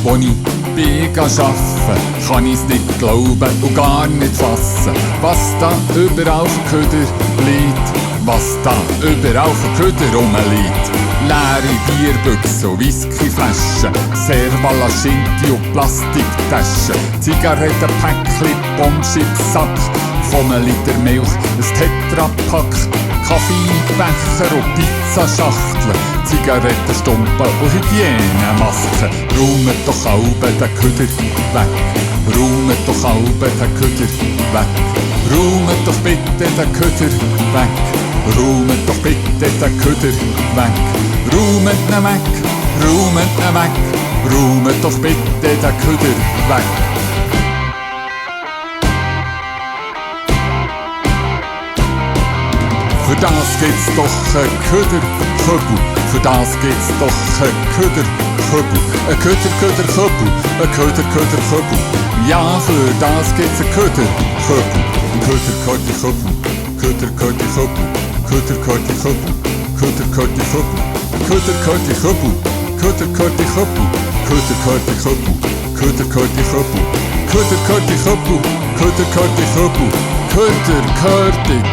Als ich bin arbeiten, kann ich's nicht glauben und gar nicht fassen, was da überall für Ghüder liegt, was da überall für Ghüder rumliegt. Leere Bierbüchse und Whiskyflaschen, Servala, Schinti und Plastiktaschen, Zigarettenpäckchen, Bombschipsack, von einem Liter Milch, ein Tetrapack, Kaffeebecher und Pizzaschachteln, Zigarettenstumpen und Hygienemasken. Räumet doch alle den Ghüder weg, räumet doch alle den Ghüder weg, räumet doch bitte den Ghüder weg, räumet doch bitte den Ghüder weg, räumet ihn weg, räumet ihn weg, räumet doch bitte den Ghüder weg. Für das gibt's doch ein Ghüderchübel, für das gibt's doch ein Ghüderchübel, ein Ghüderchübel, ein Ghüderchübel. Ja, für das gibt's ein Ghüderchübel, Ghüderchübel, Ghüderchübel, Ghüderchübel, Ghüderchübel, Ghüderchübel, Ghüderchübel, Ghüderchübel, Ghüderchübel, Ghüderchübel, Ghüderchübel, Ghüderchübel,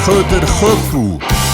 Ghüderchübel.